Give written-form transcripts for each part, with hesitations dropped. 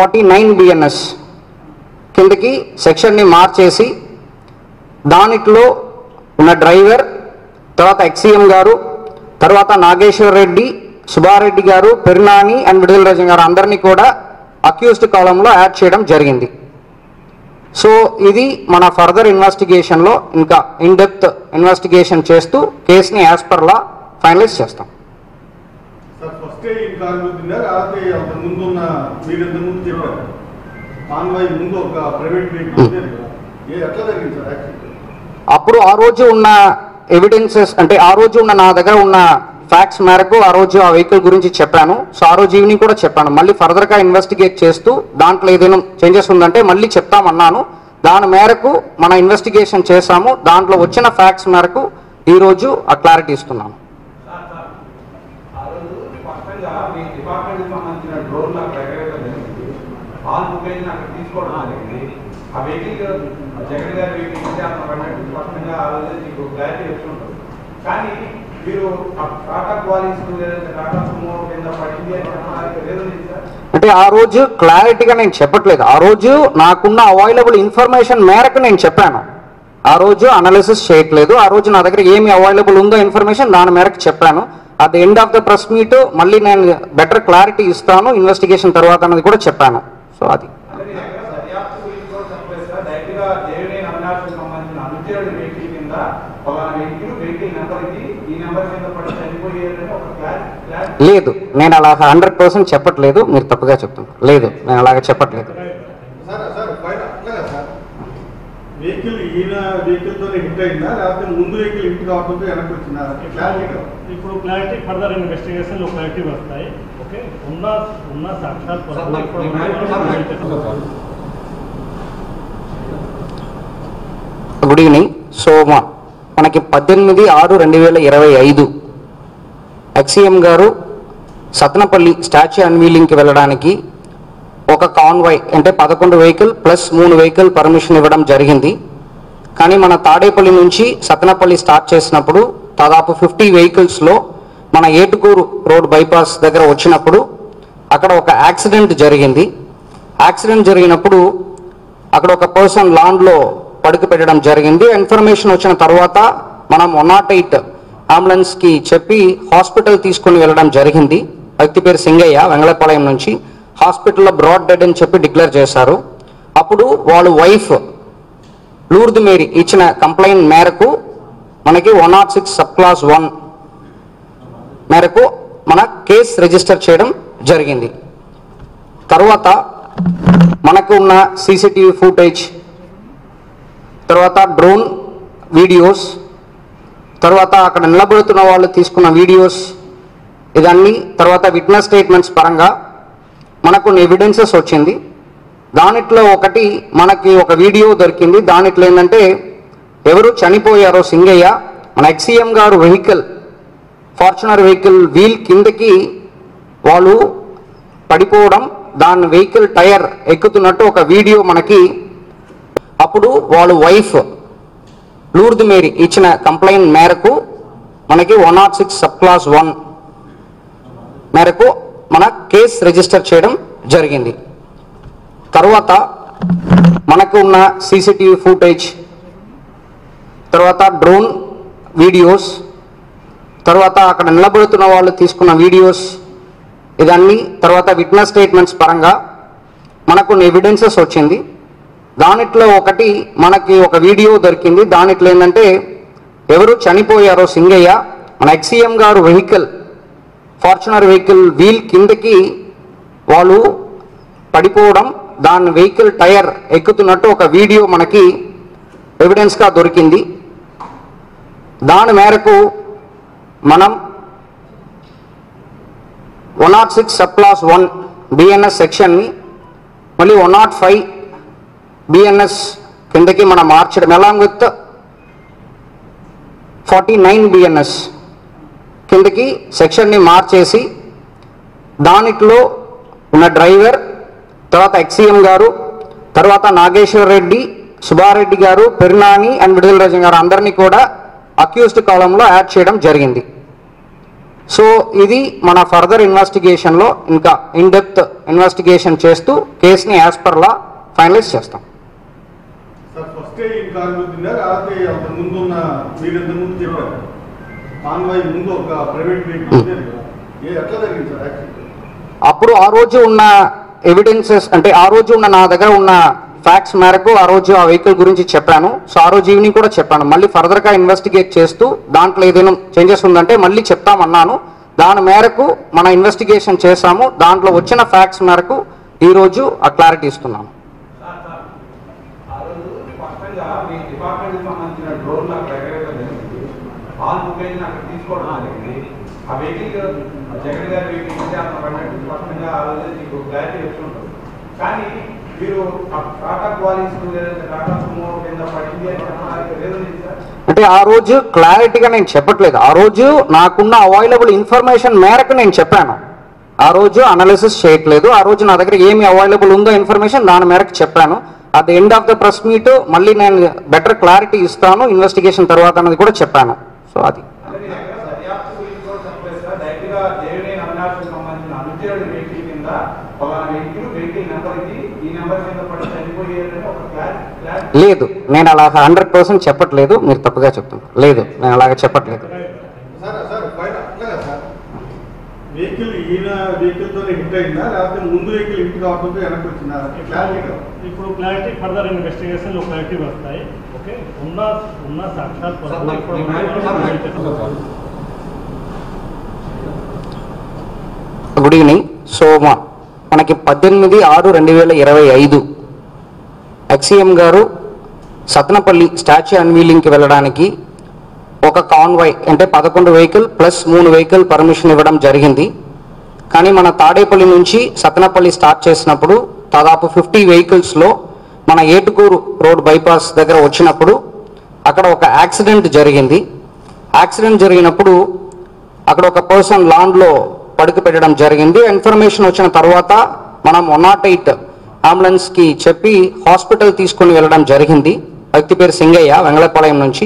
49 BNS కిందకి సెక్షన్ని మార్చేసి దానిలో ఉన్న డ్రైవర్, తర్వాత ఎక్సీఎం గారు, తర్వాత నాగేశ్వర్ రెడ్డి, సుబ్బారెడ్డి గారు, పెర్నాని అండ్ విడుదల రాజన్ గారు అందరినీ కూడా అక్యూజ్డ్ కాలంలో యాడ్ చేయడం జరిగింది. సో ఇది మన ఫర్దర్ ఇన్వెస్టిగేషన్లో ఇంకా ఇన్ డెప్త్ ఇన్వెస్టిగేషన్ చేస్తూ కేసుని యాజ్ పర్ లా ఫైనలైజ్ చేస్తాం. అప్పుడు ఆ రోజు ఉన్న ఎవిడెన్సెస్ అంటే ఆ రోజు ఉన్న నా దగ్గర ఉన్న ఫ్యాక్ట్స్ మేరకు ఆ రోజు ఆ వెహికల్ గురించి చెప్పాను. సో ఆ రోజు ఈవినింగ్ కూడా చెప్పాను. మళ్ళీ ఫర్దర్గా ఇన్వెస్టిగేట్ చేస్తూ దాంట్లో ఏదైనా చేంజెస్ ఉందంటే మళ్ళీ చెప్తామన్నాను. దాని మేరకు మన ఇన్వెస్టిగేషన్ చేశాము. దాంట్లో వచ్చిన ఫ్యాక్ట్స్ మేరకు ఈరోజు ఆ క్లారిటీ ఇస్తున్నాను. అంటే ఆ రోజు క్లారిటీగా నేను చెప్పట్లేదు. ఆ రోజు నాకున్న అవైలబుల్ ఇన్ఫర్మేషన్ మేరకు నేను చెప్పాను. ఆ రోజు అనాలిసిస్ చేయట్లేదు. ఆ రోజు నా దగ్గర ఏమి అవైలబుల్ ఉందో ఇన్ఫర్మేషన్ దాని మేరకు చెప్పాను. At the end of the press meet మళ్ళీ నేను బెటర్ క్లారిటీ ఇస్తాను ఇన్వెస్టిగేషన్ తర్వాత అనేది కూడా చెప్పాను. సో అది లేదు, నేను అలా 100% చెప్పట్లేదు. మీరు తప్పుగా చెప్తున్నారు. లేదు, నేను అలాగే చెప్పట్లేదు. ఇప్పుడు క్లారిటీ ఫర్దర్ ఇన్వెస్టిగేషన్ క్లారిటీ వస్తాయి. ఓకే, ఉన్న సాక్ష్యాలు గుడ్ ఈవినింగ్. సో మనకి 18/6/2025 ఎక్సీఎం గారు సత్నపల్లి స్టాచ్యూ అన్వీలింగ్కి వెళ్ళడానికి ఒక కాన్వాయ్ అంటే 11 వెహికల్ ప్లస్ 3 వెహికల్ పర్మిషన్ ఇవ్వడం జరిగింది. కానీ మన తాడేపల్లి నుంచి సత్నపల్లి స్టార్ట్ చేసినప్పుడు దాదాపు 50 వెహికల్స్లో మన ఏటుకూరు రోడ్ బైపాస్ దగ్గర వచ్చినప్పుడు అక్కడ ఒక యాక్సిడెంట్ జరిగింది. యాక్సిడెంట్ జరిగినప్పుడు అక్కడ ఒక పర్సన్ లాండ్లో పడుకు పెట్టడం జరిగింది. ఇన్ఫర్మేషన్ వచ్చిన తర్వాత మనం 108 అంబులెన్స్కి చెప్పి హాస్పిటల్ తీసుకుని వెళ్ళడం జరిగింది. వ్యక్తి పేరు సింగయ్య, వెంగళపాలెం నుంచి. హాస్పిటల్లో బ్రాడ్ డెడ్ అని చెప్పి డిక్లేర్ చేశారు. అప్పుడు వాళ్ళ వైఫ్ లూర్ద్ మేరీ ఇచ్చిన కంప్లైంట్ మేరకు మనకి 106 సబ్ క్లాస్ 1 మేరకు మన కేసు రిజిస్టర్ చేయడం జరిగింది. తర్వాత మనకు ఉన్న సీసీటీవీ ఫుటేజ్, తర్వాత డ్రోన్ వీడియోస్, తర్వాత అక్కడ నిలబడుతున్న వాళ్ళు తీసుకున్న వీడియోస్, ఇదన్నీ తర్వాత విట్నెస్ స్టేట్మెంట్స్ పరంగా మనకు ఎవిడెన్సెస్ వచ్చింది. దానిట్లో ఒకటి మనకి ఒక వీడియో దొరికింది. దానిట్లో ఏంటంటే ఎవరు చనిపోయారో సింగయ్య మన ఎక్సీఎం గారు వెహికల్ ఫార్చునర్ వెహికల్ వీల్ కిందకి వాళ్ళు పడిపోవడం, దాని వెహికల్ టైర్ ఎక్కుతున్నట్టు ఒక వీడియో మనకి. అప్పుడు వాళ్ళ వైఫ్ లూర్ద్ మేరీ ఇచ్చిన కంప్లైంట్ మేరకు మనకి 106 సబ్ క్లాస్ 1 మేరకు మన కేసు రిజిస్టర్ చేయడం జరిగింది. తర్వాత మనకు ఉన్న సీసీటీవీ ఫుటేజ్, తర్వాత డ్రోన్ వీడియోస్, తర్వాత అక్కడ నిలబడుతున్న వాళ్ళు తీసుకున్న వీడియోస్, ఇదన్నీ తర్వాత విట్నెస్ స్టేట్మెంట్స్ పరంగా మనకు ఎవిడెన్సెస్ వచ్చింది. దానిట్లో ఒకటి మనకి ఒక వీడియో దొరికింది. దానిట్లో ఏంటంటే ఎవరు చనిపోయారో సింగయ్య మన ఎక్సీఎం గారు వెహికల్ ఫార్చునర్ వెహికల్ వీల్ కిందకి వాళ్ళు పడిపోవడం, దాని వెహికల్ టైర్ ఎక్కుతున్నట్టు ఒక వీడియో మనకి ఎవిడెన్స్గా దొరికింది. దాని మేరకు మనం 106 సబ్ క్లాస్ 1 బిఎన్ఎస్ సెక్షన్ని మళ్ళీ 105 బిఎన్ఎస్ కిందకి మనం మార్చడం, అలాంగ్ విత్ 49 బిఎన్ఎస్ కిందకి సెక్షన్ని మార్చేసి దానిలో ఉన్న డ్రైవర్, తర్వాత ఎక్సీఎం గారు, తర్వాత నాగేశ్వర్ రెడ్డి, సుబ్బారెడ్డి గారు, పెర్నాని అండ్ విడుదల రాజన్ గారు అందరినీ కూడా అక్యూజ్డ్ కాలంలో యాడ్ చేయడం జరిగింది. సో ఇది మన ఫర్దర్ ఇన్వెస్టిగేషన్లో ఇంకా ఇన్ డెప్త్ ఇన్వెస్టిగేషన్ చేస్తూ కేసుని యాజ్ పర్ లా ఫైనలైజ్ చేస్తాం. సార్ ఫస్ట్ ఈ కారు గుద్దిందా లేకపోతే అంత ముందు ఉన్న మీరు ఎంత ముందు చెప్పారు కాన్వాయ్ ముందు ఒక ప్రైవేట్ వెహికల్ ఉండేది కదా, ఎట్లా జరిగింది సార్ యాక్సిడెంట్? అప్పుడు ఆ రోజు ఉన్న ఎవిడెన్సెస్ అంటే ఆ రోజు ఉన్న నా దగ్గర ఉన్న ఫ్యాక్ట్స్ మేరకు ఆ రోజు ఆ వెహికల్ గురించి చెప్పాను. సో ఆ రోజు ఈవినింగ్ కూడా చెప్పాను. మళ్ళీ ఫర్దర్గా ఇన్వెస్టిగేట్ చేస్తూ దాంట్లో ఏదైనా చేంజెస్ ఉందంటే మళ్ళీ చెప్తామన్నాను. దాని మేరకు మన ఇన్వెస్టిగేషన్ చేశాము. దాంట్లో వచ్చిన ఫ్యాక్ట్స్ మేరకు ఈరోజు ఆ క్లారిటీ ఇస్తున్నాము. కానీ మీరు టాటా క్వాలిటీ టాటా సుమో కింద పడింది అని చెప్పడానికి లేదు సార్. అంటే ఆ రోజు క్లారిటీగా నేను చెప్పట్లేదు. ఆ రోజు నాకున్న అవైలబుల్ ఇన్ఫర్మేషన్ మేరకు నేను చెప్పాను. ఆ రోజు అనాలిసిస్ చేయట్లేదు. ఆ రోజు నా దగ్గర ఏమి అవైలబుల్ ఉందో ఇన్ఫర్మేషన్ దాని మేరకు చెప్పాను. At the end of the press meet మళ్ళీ నేను బెటర్ క్లారిటీ ఇస్తాను ఇన్వెస్టిగేషన్ తర్వాత అన్నది కూడా చెప్పాను. సో అది లేదు, నేను అలా 100% చెప్పట్లేదు. మీరు తప్పుగా చెప్తున్నారు. లేదు, నేను అలాగ చెప్పట్లేదు. వెహికల్ ఈయన వెహికల్ తో హిట్ అయిందా లేకపోతే ముందు వెహికల్ హిట్ కావడంతో వెనక్కి వచ్చిందా? ఇప్పుడు క్లారిటీ ఫర్దర్ ఇన్వెస్టిగేషన్ లో క్లారిటీ వస్తాయి. ఓకే, ఉన్న సాక్షాత్ గుడ్ ఈవినింగ్. సో మనకి 18/6/2025 ఎక్సీఎం గారు సత్నపల్లి స్టాచ్యూ అన్వీలింగ్కి వెళ్ళడానికి ఒక కాన్వాయ్ అంటే 11 వెహికల్ ప్లస్ 3 వెహికల్ పర్మిషన్ ఇవ్వడం జరిగింది. కానీ మన తాడేపల్లి నుంచి సత్నపల్లి స్టార్ట్ చేసినప్పుడు దాదాపు 50 వెహికల్స్లో మన ఏటుకూరు రోడ్ బైపాస్ దగ్గర వచ్చినప్పుడు అక్కడ ఒక యాక్సిడెంట్ జరిగింది. యాక్సిడెంట్ జరిగినప్పుడు అక్కడ ఒక పర్సన్ లాండ్లో పడుకు పెట్టడం జరిగింది. ఇన్ఫర్మేషన్ వచ్చిన తర్వాత మనం 108 అంబులెన్స్కి చెప్పి హాస్పిటల్ తీసుకుని వెళ్ళడం జరిగింది. వ్యక్తి పేరు సింగయ్య, వెంగళపాలెం నుంచి.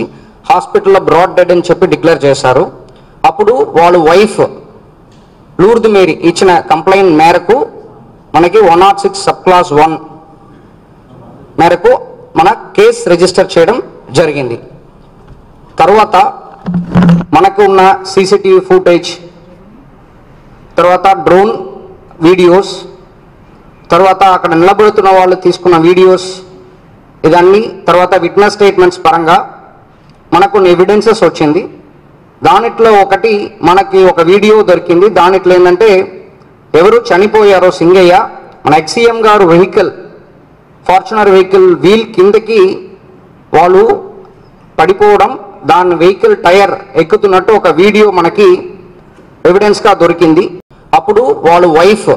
హాస్పిటల్లో బ్రాడ్ డెడ్ అని చెప్పి డిక్లేర్ చేశారు. అప్పుడు వాళ్ళ వైఫ్ లూర్ద్ మేరీ ఇచ్చిన కంప్లైంట్ మేరకు మనకి 106 సబ్ క్లాస్ 1 మేరకు మన కేసు రిజిస్టర్ చేయడం జరిగింది. తర్వాత మనకు ఉన్న సీసీటీవీ ఫుటేజ్, తర్వాత డ్రోన్ వీడియోస్, తర్వాత అక్కడ నిలబడుతున్న వాళ్ళు తీసుకున్న వీడియోస్, ఇదన్నీ తర్వాత విట్నెస్ స్టేట్మెంట్స్ పరంగా మనకు ఎవిడెన్సెస్ వచ్చింది. దానిట్లో ఒకటి మనకి ఒక వీడియో దొరికింది. దానిట్లో ఏంటంటే ఎవరు చనిపోయారో సింగయ్య మన ఎక్సీఎం గారు వెహికల్ ఫార్చునర్ వెహికల్ వీల్ కిందకి వాళ్ళు పడిపోవడం, దాని వెహికల్ టైర్ ఎక్కుతున్నట్టు ఒక వీడియో మనకి ఎవిడెన్స్గా దొరికింది. అప్పుడు వాళ్ళ వైఫ్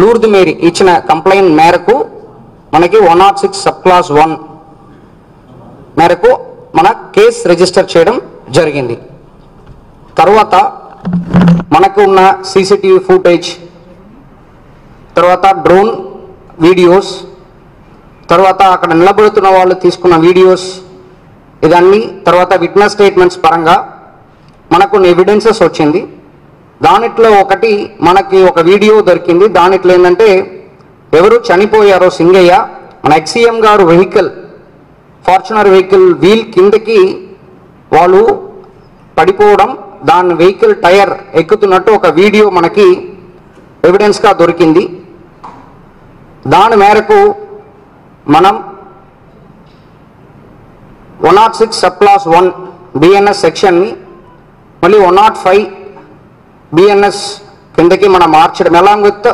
లూర్ద్ మేరీ ఇచ్చిన కంప్లైంట్ మేరకు మనకి 106 సబ్ క్లాస్ 1 మేరకు మన కేసు రిజిస్టర్ చేయడం జరిగింది. తర్వాత మనకు ఉన్న సీసీటీవీ ఫుటేజ్, తర్వాత డ్రోన్ వీడియోస్, తర్వాత అక్కడ నిలబడుతున్న వాళ్ళు తీసుకున్న వీడియోస్, ఇదన్నీ తర్వాత విట్నెస్ స్టేట్మెంట్స్ పరంగా మనకు ఎవిడెన్సెస్ వచ్చింది. దానిట్లో ఒకటి మనకి ఒక వీడియో దొరికింది. దానిట్లో ఏంటంటే ఎవరు చనిపోయారో సింగయ్య మన ఎక్సీఎం గారు వెహికల్ ఫార్చునర్ వెహికల్ వీల్ కిందకి వాళ్ళు పడిపోవడం, దాని వెహికల్ టైర్ ఎక్కుతున్నట్టు ఒక వీడియో మనకి ఎవిడెన్స్గా దొరికింది. దాని మేరకు మనం 106 సబ్ క్లాస్ 1 బిఎన్ఎస్ సెక్షన్ని మళ్ళీ 105 బిఎన్ఎస్ కిందకి మనం మార్చడం, అలాంగ్ విత్